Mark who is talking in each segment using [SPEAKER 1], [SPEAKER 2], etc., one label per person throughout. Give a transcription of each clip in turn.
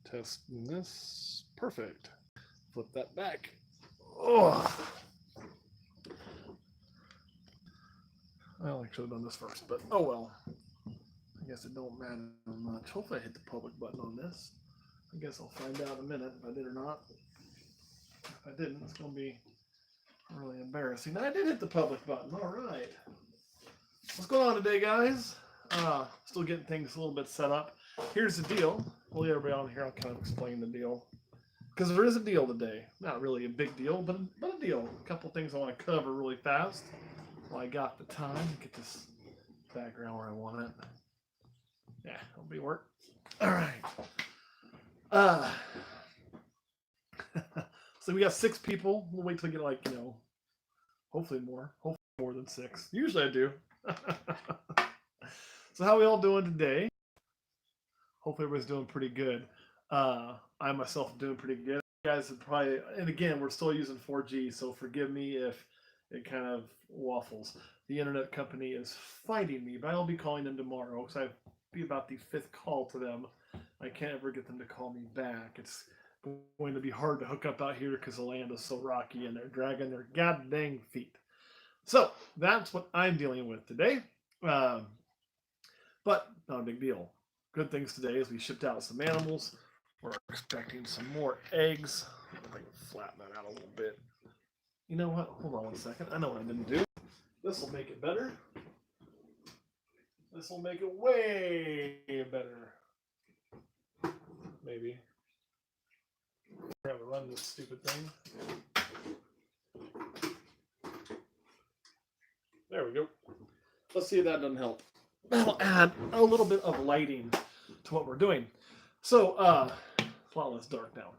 [SPEAKER 1] Testing this. Perfect. Flip that back. Oh. Well, I should have done this first, but oh well. I guess it don't matter much. Hopefully I hit the public button on this. I guess I'll find out in a minute if I did or not. If I didn't, it's going to be really embarrassing. I did hit the public button. All right. What's going on today, guys? Still getting things a little bit set up. Here's the deal. We'll get everybody on here. I'll kind of explain the deal. Because there is a deal today. Not really a big deal, but a deal. A couple things I want to cover really fast. Well, I got the time. Get this background where I want it. Yeah, it'll be work. All right. So we got 6 people. We'll wait till we get like, hopefully more. Hopefully more than 6. Usually I do. So how are we all doing today? Hopefully everybody's doing pretty good. I myself am doing pretty good. You guys have probably, and again, we're still using 4G, so forgive me if it kind of waffles. The internet company is fighting me, but I'll be calling them tomorrow because I'll be about the 5th call to them. I can't ever get them to call me back. It's going to be hard to hook up out here because the land is so rocky and they're dragging their god dang feet. So that's what I'm dealing with today. But not a big deal. Good things today is we shipped out some animals. We're expecting some more eggs. If I can flatten that out a little bit. You know what? Hold on one second. I know what I didn't do. This will make it better. This will make it way better. Maybe. We're going to run this stupid thing. There we go. Let's see if that doesn't help. That'll add a little bit of lighting to what we're doing. So, it's a lot less dark now.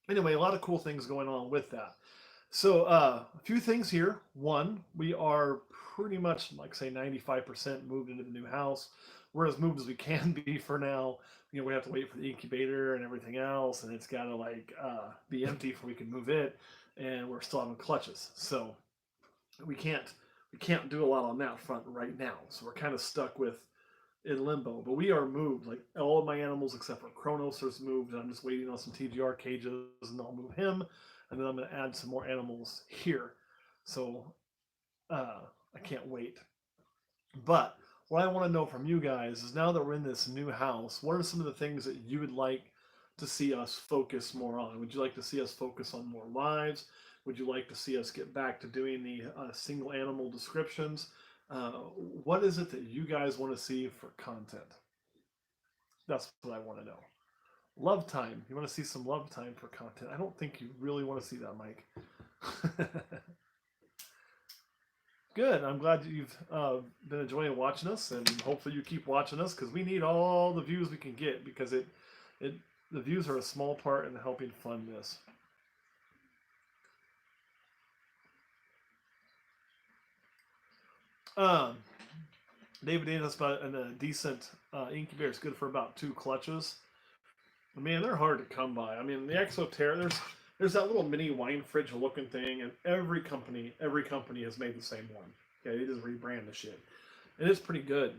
[SPEAKER 1] Anyway, a lot of cool things going on with that. So, a few things here. One, we are pretty much, like say, 95% moved into the new house. We're as moved as we can be for now. We have to wait for the incubator and everything else, and it's got to be empty before we can move it. And we're still having clutches, so we can't do a lot on that front right now. So we're kind of stuck with in limbo. But we are moved. Like all of my animals except for Kronos is moved, and I'm just waiting on some TGR cages, and I'll move him, and then I'm going to add some more animals here. So I can't wait. But what I want to know from you guys is now that we're in this new house, what are some of the things that you would like to see us focus more on? Would you like to see us focus on more lives? Would you like to see us get back to doing the single animal descriptions? What is it that you guys want to see for content? That's what I want to know. Love time. You want to see some love time for content? I don't think you really want to see that, Mike. Good. I'm glad that you've been enjoying watching us, and hopefully you keep watching us because we need all the views we can get because the views are a small part in helping fund this. David Dana about a decent incubator. It's good for about 2 clutches. I mean, they're hard to come by. I mean, the Exoterra, there's that little mini wine fridge looking thing, and every company has made the same one. Okay, they just rebrand the shit, and it's pretty good,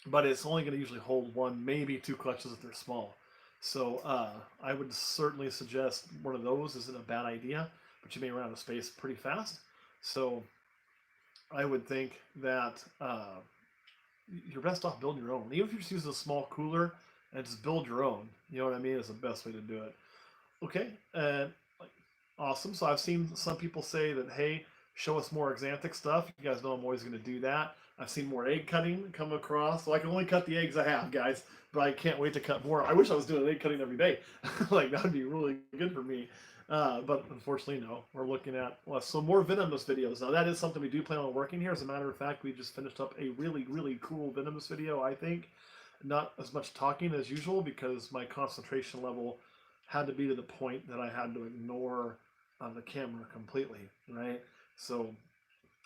[SPEAKER 1] but it's only going to usually hold 1, maybe 2 clutches if they're small. So I would certainly suggest one of those isn't a bad idea, but you may run out of space pretty fast. So I would think that you're best off building your own. Even if you just use a small cooler and just build your own, you know what I mean, is the best way to do it. Okay, awesome. So I've seen some people say that, hey, show us more Xanthic stuff. You guys know I'm always going to do that. I've seen more egg cutting come across. So I can only cut the eggs I have, guys, but I can't wait to cut more. I wish I was doing egg cutting every day. Like, that would be really good for me. But unfortunately, no. We're looking at some more Venomous videos. Now, that is something we do plan on working here. As a matter of fact, we just finished up a really, really cool Venomous video, I think. Not as much talking as usual because my concentration level had to be to the point that I had to ignore the camera completely, right? So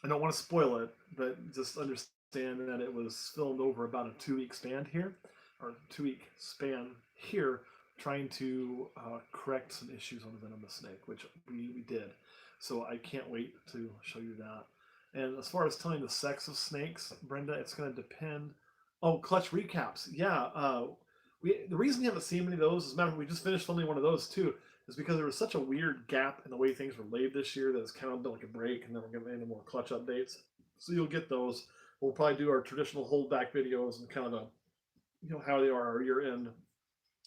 [SPEAKER 1] I don't want to spoil it, but just understand that it was filmed over about a 2-week span here, or 2-week span here, trying to correct some issues on the Venomous snake, which we did. So I can't wait to show you that. And as far as telling the sex of snakes, Brenda, it's going to depend Oh, clutch recaps. Yeah. The reason you haven't seen many of those, as a matter of fact, we just finished filming one of those too, is because there was such a weird gap in the way things were laid this year that it's kind of been like a break, and then we're getting into more clutch updates. So you'll get those. We'll probably do our traditional holdback videos and kind of how they are our year end.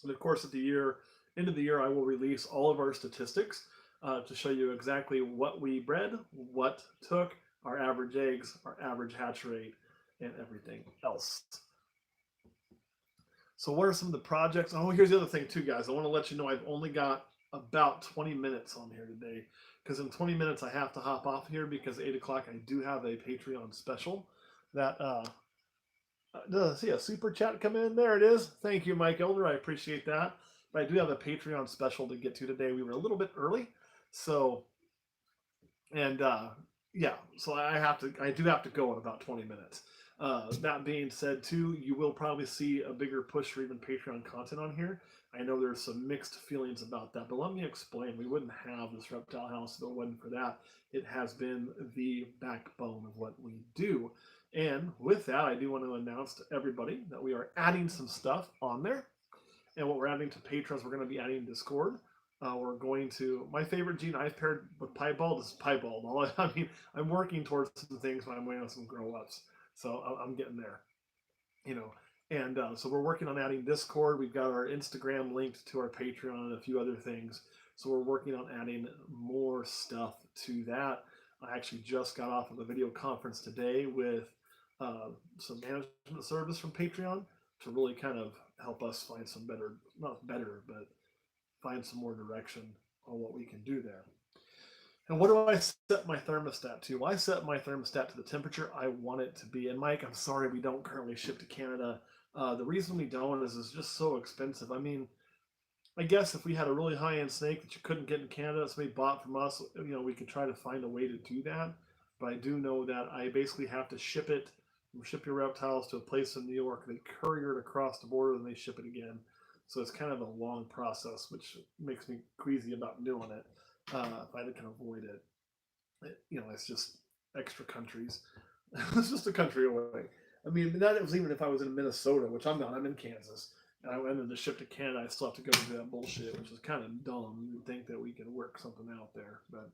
[SPEAKER 1] And of course, at the end of the year, I will release all of our statistics to show you exactly what we bred, what took, our average eggs, our average hatch rate, and everything else. So what are some of the projects? Oh, here's the other thing too, guys. I want to let you know I've only got about 20 minutes on here today, because in 20 minutes I have to hop off here because at 8 o'clock I do have a Patreon special that see a super chat come in. There it is. Thank you, Mike Elder. I appreciate that. But I do have a Patreon special to get to today. We were a little bit early, so and yeah, so I do have to go in about 20 minutes. That being said, too, you will probably see a bigger push for even Patreon content on here. I know there's some mixed feelings about that, but let me explain. We wouldn't have this reptile house if it wasn't for that. It has been the backbone of what we do. And with that, I do want to announce to everybody that we are adding some stuff on there. And what we're adding to patrons, we're going to be adding Discord. We're going to, my favorite gene I've paired with Piebald is Piebald. I mean, I'm working towards some things, but I'm waiting on some grow ups. So I'm getting there, And so we're working on adding Discord. We've got our Instagram linked to our Patreon and a few other things. So we're working on adding more stuff to that. I actually just got off of a video conference today with some management service from Patreon to really kind of help us find some better, not better, but find some more direction on what we can do there. And what do I set my thermostat to? Well, I set my thermostat to the temperature I want it to be. And Mike, I'm sorry we don't currently ship to Canada. The reason we don't is it's just so expensive. I mean, I guess if we had a really high-end snake that you couldn't get in Canada, somebody bought from us, we could try to find a way to do that. But I do know that I basically have to ship your reptiles to a place in New York. They courier it across the border and they ship it again. So it's kind of a long process, which makes me queasy about doing it. If I can avoid it, it's just extra countries. It's just a country away. I mean, that was even if I was in Minnesota, which I'm not. I'm in Kansas, and I went to ship to Canada. I still have to go through that bullshit, which is kind of dumb. You'd think that we could work something out there, but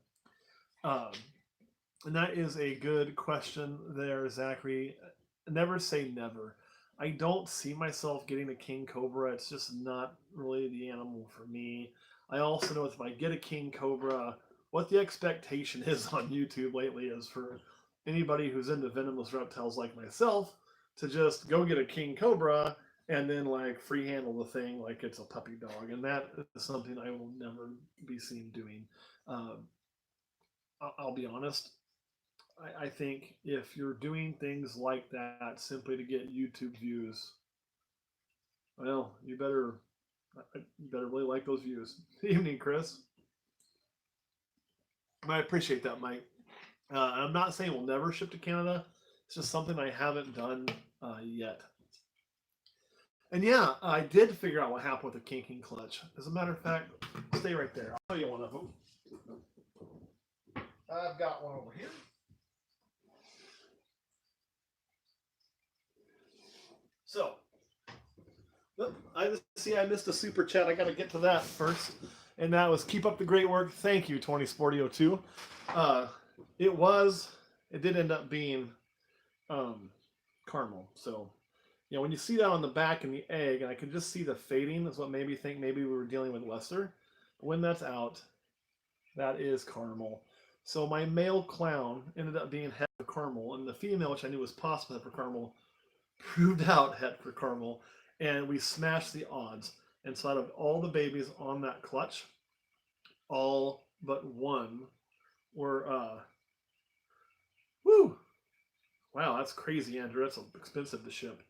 [SPEAKER 1] and that is a good question there, Zachary. Never say never. I don't see myself getting a king cobra. It's just not really the animal for me. I also know if I get a king cobra, what the expectation is on YouTube lately is for anybody who's into venomous reptiles like myself to just go get a king cobra and then like free handle the thing like it's a puppy dog, and that is something I will never be seen doing. I'll be honest. I think if you're doing things like that simply to get YouTube views, well, you better really like those views. Evening, Chris. I appreciate that, Mike. I'm not saying we'll never ship to Canada. It's just something I haven't done yet. And yeah, I did figure out what happened with the kinking clutch. As a matter of fact, stay right there. I'll show you one of them. I've got one over here. So, I missed a super chat. I got to get to that first. And that was keep up the great work. Thank you, 204002. It did end up being caramel. So, when you see that on the back in the egg, and I could just see the fading, is what made me think maybe we were dealing with Lester. But when that's out, that is caramel. So my male clown ended up being het for caramel, and the female, which I knew was possible het for caramel, proved out het for caramel, and we smashed the odds. And so out of all the babies on that clutch, all but one were wow, that's crazy, Andrew. That's expensive to ship.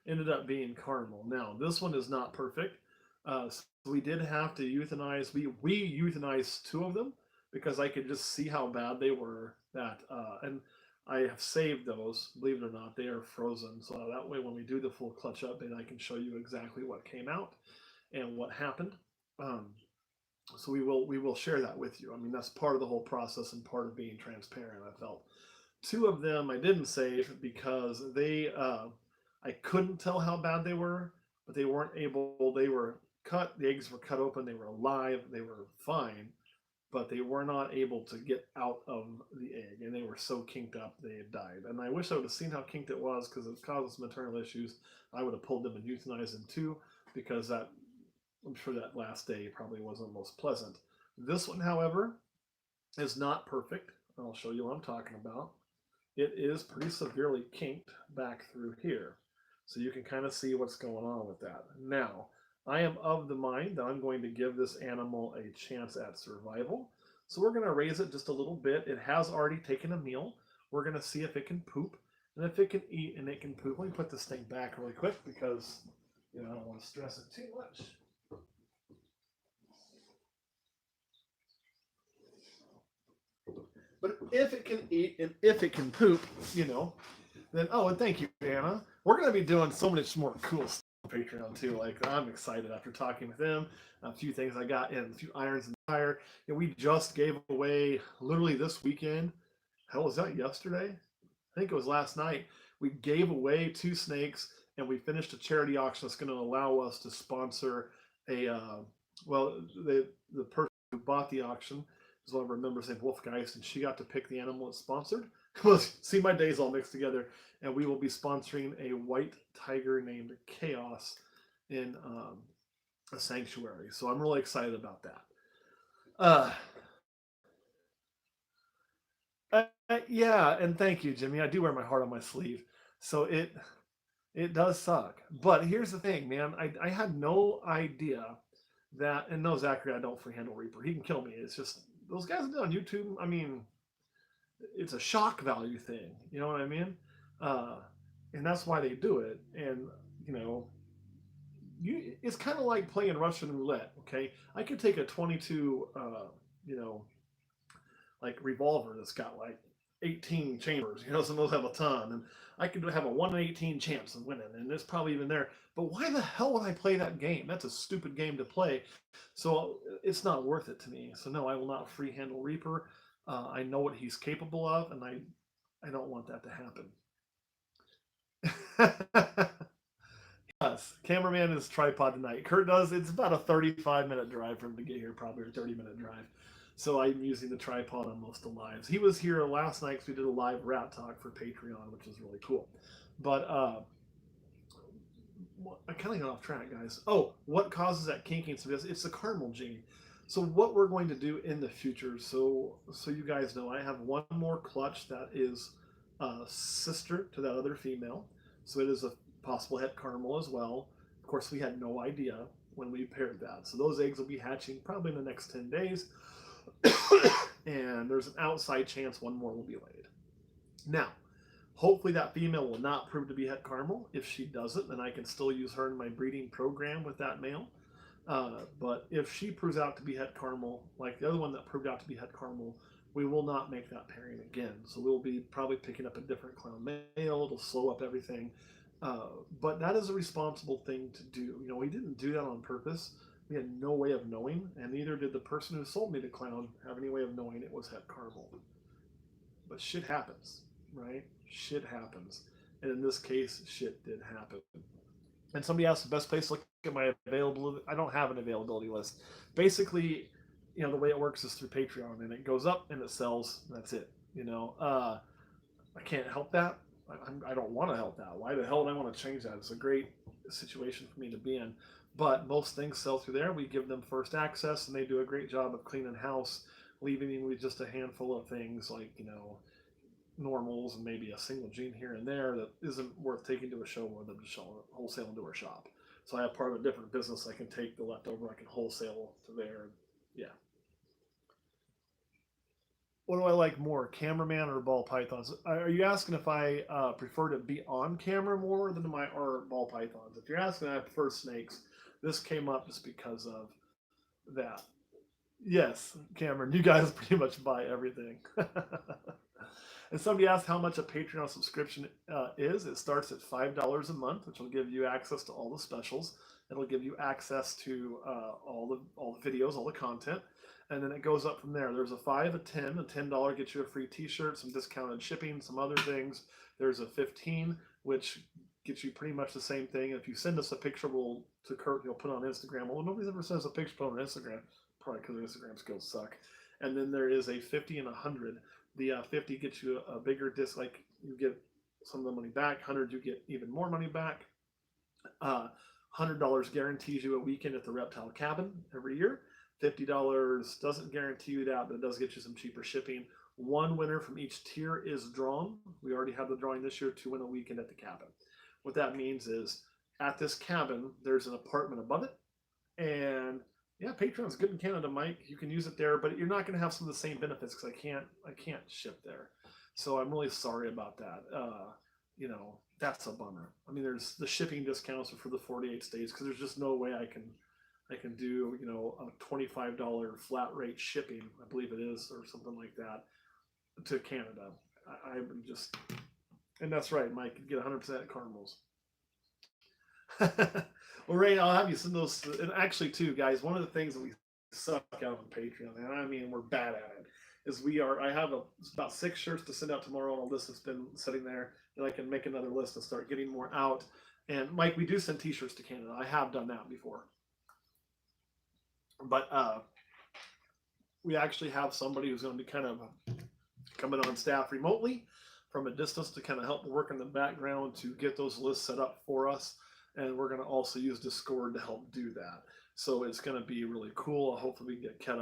[SPEAKER 1] Ended up being caramel. Now this one is not perfect. So we did have to euthanize. We euthanized two of them because I could just see how bad they were. And I have saved those. Believe it or not, they are frozen. So that way, when we do the full clutch update, I can show you exactly what came out and what happened. So we will share that with you. I mean, that's part of the whole process and part of being transparent. I felt two of them I didn't save because they I couldn't tell how bad they were, but they weren't able. They were cut. The eggs were cut open. They were alive. They were fine, but they were not able to get out of the egg, and they were so kinked up they had died. And I wish I would have seen how kinked it was because it causes maternal issues. I would have pulled them and euthanized them too, because that I'm sure that last day probably wasn't most pleasant. This one, however, is not perfect. I'll show you what I'm talking about. It is pretty severely kinked back through here. So you can kind of see what's going on with that. Now, I am of the mind that I'm going to give this animal a chance at survival. So we're going to raise it just a little bit. It has already taken a meal. We're going to see if it can poop. And if it can eat and it can poop, let me put this thing back really quick because I don't want to stress it too much. But if it can eat and if it can poop, then and thank you, Anna. We're gonna be doing so much more cool stuff on Patreon too. Like I'm excited after talking with them. A few things I got in, a few irons in the fire. We just gave away literally this weekend. Hell, was that yesterday? I think it was last night. We gave away 2 snakes, and we finished a charity auction that's going to allow us to sponsor a. The person who bought the auction is one of our members named Wolfgeist, and she got to pick the animal it's sponsored. See, my days all mixed together, and we will be sponsoring a white tiger named Chaos in a sanctuary. So I'm really excited about that. Yeah, and thank you, Jimmy. I do wear my heart on my sleeve, so it does suck. But here's the thing, man. I had no idea that, and no, Zachary, I don't freehandle Reaper. He can kill me. It's just those guys on YouTube. I mean, it's a shock value thing. You know what I mean? Uh, and that's why they do it. And you know, it's kind of like playing Russian roulette. Okay, I could take a 22, you know, like revolver that's got like 18 chambers. Some of those have a ton, and I could have a 1 in 18 chance of winning, and it's probably even there. But why the hell would I play that game? That's a stupid game to play. So it's not worth it to me. So no, I will not free handle Reaper. I know what he's capable of, and I don't want that to happen. Yes, cameraman is tripod tonight. Kurt does. It's about a 35-minute drive for him to get here, probably, or 30-minute drive. So I'm using the tripod on most of the lives. He was here last night because we did a live rat talk for Patreon, which was really cool. But I kind of got off track, guys. Oh, what causes that kinking? So it's the caramel gene. So what we're going to do in the future, so you guys know, I have one more clutch that is sister to that other female. So it is a possible het caramel as well. Of course, we had no idea when we paired that. So those eggs will be hatching probably in the next 10 days. And there's an outside chance one more will be laid. Now, hopefully that female will not prove to be het caramel. If she doesn't, then I can still use her in my breeding program with that male. But if she proves out to be het caramel, like the other one that proved out to be het caramel, we will not make that pairing again. So we'll be probably picking up a different clown male. It'll slow up everything. But that is a responsible thing to do. We didn't do that on purpose. We had no way of knowing, and neither did the person who sold me the clown have any way of knowing it was het caramel. But shit happens, right? Shit happens. And in this case, shit did happen. And somebody asked the best place to look at my availability. I don't have an availability list. Basically, the way it works is through Patreon, and it goes up and it sells. And that's it. I can't help that. I don't want to help that. Why the hell would I want to change that? It's a great situation for me to be in. But most things sell through there. We give them first access, and they do a great job of cleaning house, leaving me with just a handful of things like, normals and maybe a single gene here and there that isn't worth taking to a show more than to wholesale into our shop. So I have part of a different business. I can take the leftover, I can wholesale to there. Yeah. What do I like more, cameraman or ball pythons? Are you asking if I prefer to be on camera more than or ball pythons? If you're asking, I prefer snakes. This came up just because of that. Yes, Cameron, you guys pretty much buy everything. And somebody asked how much a Patreon subscription is. It starts at $5 a month, which will give you access to all the specials. It'll give you access to all the videos, all the content, and then it goes up from there. There's a 5, a 10. A $10 gets you a free T-shirt, some discounted shipping, some other things. There's a 15, which gets you pretty much the same thing. If you send us a picture, we'll to Kurt, you'll put on Instagram. Well, nobody's ever sent us a picture put on Instagram, probably because Instagram skills suck. And then there is a 50 and 100. The 50 gets you a bigger disc, like you get some of the money back. 100, you get even more money back. $100 guarantees you a weekend at the Reptile Cabin every year. $50 doesn't guarantee you that, but it does get you some cheaper shipping. One winner from each tier is drawn. We already have the drawing this year to win a weekend at the cabin. What that means is at this cabin, there's an apartment above it. And yeah, Patreon's good in Canada, Mike. You can use it there, but you're not going to have some of the same benefits because I can't ship there. So I'm really sorry about that. That's a bummer. I mean, there's the shipping discounts for the 48 states because there's just no way I can do, a $25 flat rate shipping, I believe it is, or something like that, to Canada. I'm just, and that's right, Mike, you get 100% caramels. Well, Ray, I'll have you send those. And actually, too, guys, one of the things that we suck out on Patreon, and I mean, we're bad at it, is I have about 6 shirts to send out tomorrow on a list that's been sitting there, and I can make another list and start getting more out. And Mike, we do send t-shirts to Canada. I have done that before. But we actually have somebody who's going to be kind of coming on staff remotely from a distance to kind of help work in the background to get those lists set up for us. And we're going to also use Discord to help do that. So it's going to be really cool. Hopefully we get caught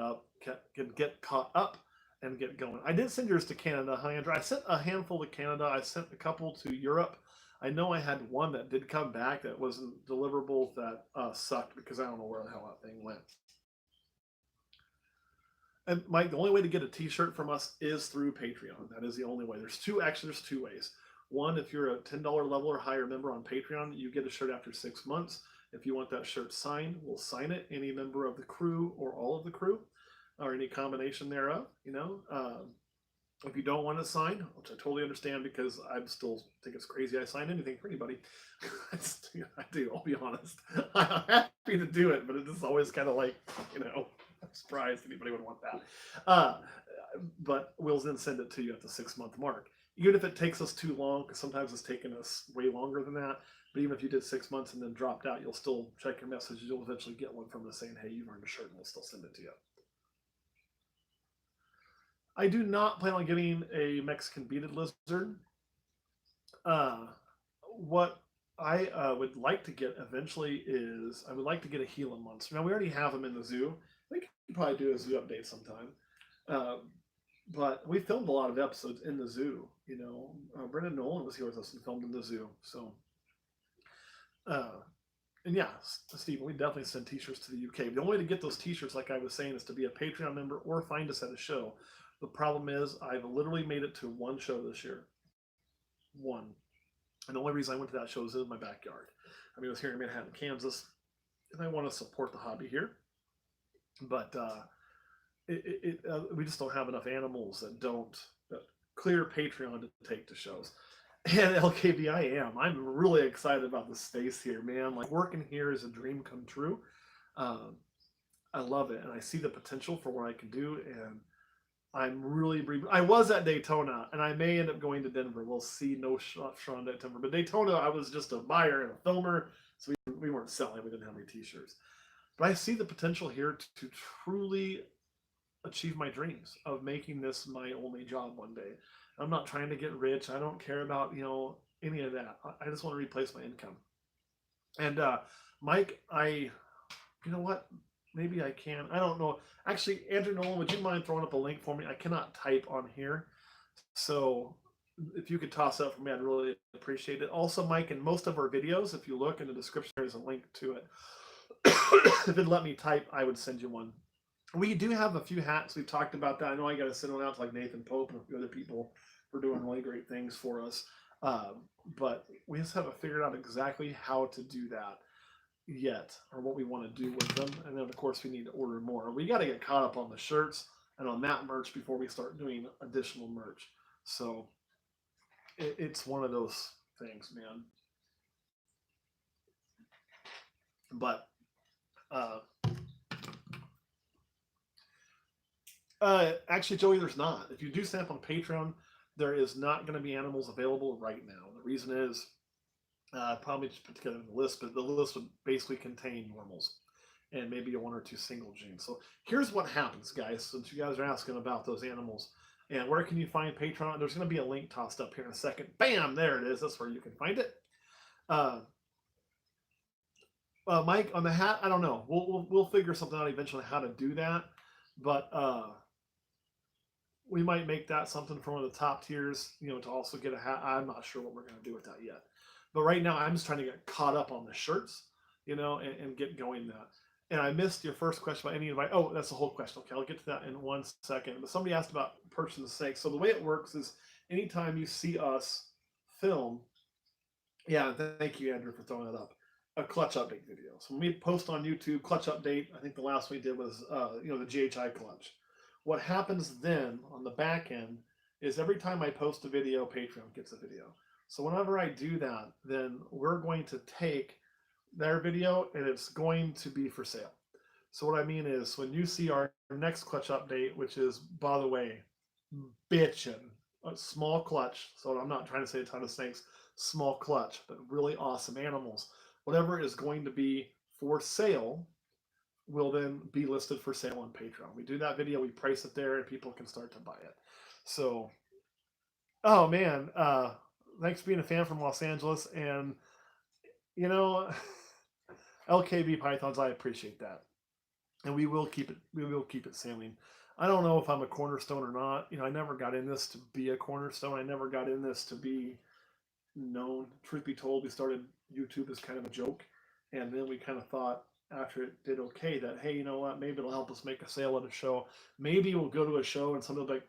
[SPEAKER 1] up and get going. I did send yours to Canada, huh, Andrew? I sent a handful to Canada. I sent a couple to Europe. I know I had one that did come back that wasn't deliverable that sucked because I don't know where the hell that thing went. And Mike, the only way to get a t-shirt from us is through Patreon. That is the only way. There's two ways. One, if you're a $10 level or higher member on Patreon, you get a shirt after 6 months. If you want that shirt signed, we'll sign it. Any member of the crew or all of the crew, or any combination thereof, If you don't want to sign, which I totally understand because I still think it's crazy I sign anything for anybody. I do, I'll be honest. I'm happy to do it, but it's just always kind of like, I'm surprised anybody would want that. But we'll then send it to you at the 6-month mark. Even if it takes us too long, because sometimes it's taken us way longer than that, but even if you did 6 months and then dropped out, you'll still check your messages. You'll eventually get one from us saying, hey, you've earned a shirt, and we'll still send it to you. I do not plan on getting a Mexican beaded lizard. What I would like to get eventually is I would like to get a Gila monster. Now, we already have them in the zoo. We could probably do a zoo update sometime. But we filmed a lot of episodes in the zoo. Brendan Nolan was here with us and filmed in the zoo. So, and yeah, Stephen, we definitely send t-shirts to the UK. The only way to get those t-shirts, like I was saying, is to be a Patreon member or find us at a show. The problem is I've literally made it to one show this year. One. And the only reason I went to that show is in my backyard. I mean, it was here in Manhattan, Kansas, and I want to support the hobby here. But we just don't have enough animals that clear Patreon to take to shows. And LKB, I'm really excited about the space here, man. Like, working here is a dream come true. I love it, and I see the potential for what I can do, and I was at Daytona, and I may end up going to Denver. We'll see. No Sean at Denver, but Daytona, I was just a buyer and a filmer, so we weren't selling. We didn't have any t-shirts. But I see the potential here to truly achieve my dreams of making this my only job one day. I'm not trying to get rich. I don't care about any of that. I just want to replace my income. And Mike, you know what? Maybe I can. I don't know. Actually, Andrew Nolan, would you mind throwing up a link for me? I cannot type on here. So if you could toss that for me, I'd really appreciate it. Also, Mike, in most of our videos, if you look in the description, there's a link to it. If it'd let me type, I would send you one. We do have a few hats. We've talked about that. I know I got to send one out to like Nathan Pope and a few other people for doing really great things for us. But we just haven't figured out exactly how to do that yet, or what we want to do with them. And then, of course, we need to order more. We got to get caught up on the shirts and on that merch before we start doing additional merch. So it's one of those things, man. But actually, Joey, there's not. If you do sign up on Patreon, there is not going to be animals available right now. The reason is Probably just put together the list, but the list would basically contain normals and maybe one or two single genes. So here's what happens, guys, since you guys are asking about those animals. And where can you find Patreon? There's going to be a link tossed up here in a second. Bam, there it is. That's where you can find it. Uh, Mike, on the hat, I don't know. We'll figure something out eventually how to do that, but we might make that something for one of the top tiers, to also get a hat. I'm not sure what we're going to do with that yet, but right now I'm just trying to get caught up on the shirts, and get going that. And I missed your first question about any invite. Oh, that's the whole question. Okay, I'll get to that in 1 second. But somebody asked about purchasing the snake. So the way it works is anytime you see us film, yeah, thank you, Andrew, for throwing that up, a clutch update video. So when we post on YouTube, clutch update, I think the last we did was, the GHI clutch. What happens then on the back end is every time I post a video, Patreon gets a video. So whenever I do that, then we're going to take their video and it's going to be for sale. So what I mean is when you see our next clutch update, which is, by the way, bitchin', a small clutch. So I'm not trying to say a ton of snakes, small clutch, but really awesome animals. Whatever is going to be for sale will then be listed for sale on Patreon. We do that video, we price it there, and people can start to buy it. So, oh man, thanks for being a fan from Los Angeles, and LKB Pythons, I appreciate that, and we will keep it. We will keep it sailing. I don't know if I'm a cornerstone or not. I never got in this to be a cornerstone. I never got in this to be known. Truth be told, we started YouTube as kind of a joke, and then we kind of thought after it did okay that, hey, you know what? Maybe it'll help us make a sale at a show. Maybe we'll go to a show and somebody will be like,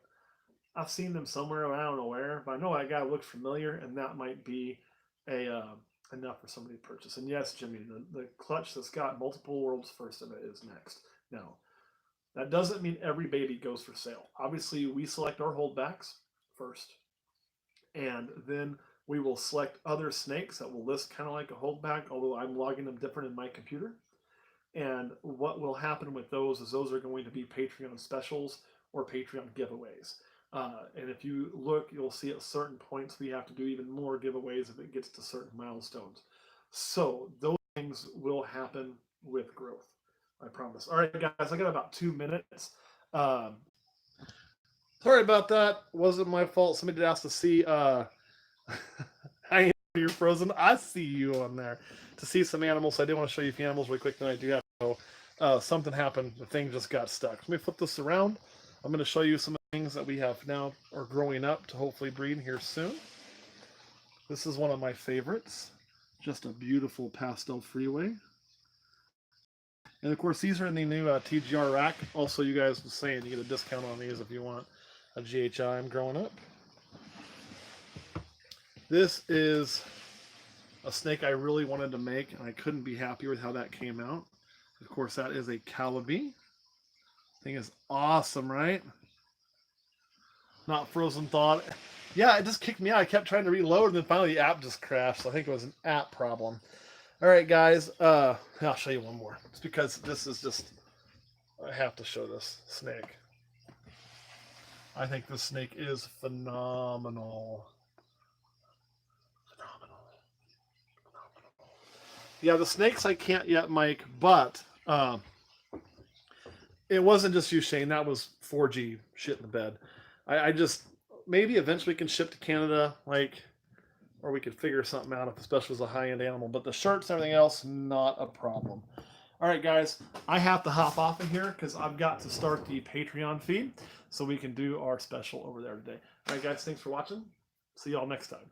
[SPEAKER 1] I've seen them somewhere, I don't know where, but I know that guy looks familiar, and that might be enough for somebody to purchase. And yes, Jimmy, the clutch that's got multiple worlds first in it is next. Now, that doesn't mean every baby goes for sale. Obviously, we select our holdbacks first, and then we will select other snakes that will list kind of like a holdback, although I'm logging them different in my computer. And what will happen with those is those are going to be Patreon specials or Patreon giveaways. And if you look, you'll see at certain points we have to do even more giveaways if it gets to certain milestones. So those things will happen with growth. I promise. All right, guys, I got about 2 minutes. Sorry about that. Wasn't my fault. Somebody did ask to see. You're frozen. I see you on there to see some animals. I did want to show you a few animals really quick. Then I do have to go. Something happened. The thing just got stuck. Let me flip this around. I'm going to show you some things that we have now are growing up to hopefully breed here soon. This is one of my favorites. Just a beautiful pastel freeway. And of course, these are in the new TGR rack. Also, you guys were saying you get a discount on these if you want a GHI. I'm growing up. This is a snake I really wanted to make, and I couldn't be happier with how that came out. Of course, that is a Calabi. Thing is awesome, right? Not frozen thought. Yeah, it just kicked me out. I kept trying to reload, and then finally the app just crashed. So I think it was an app problem. All right, guys. I'll show you one more. It's because this is just... I have to show this snake. I think this snake is phenomenal. Yeah, the snakes I can't yet, Mike, but it wasn't just you, Shane. That was 4G shit in the bed. I just, maybe eventually we can ship to Canada, or we could figure something out if especially as a high-end animal. But the shirts and everything else, not a problem. All right, guys, I have to hop off in here because I've got to start the Patreon feed so we can do our special over there today. All right, guys, thanks for watching. See y'all next time.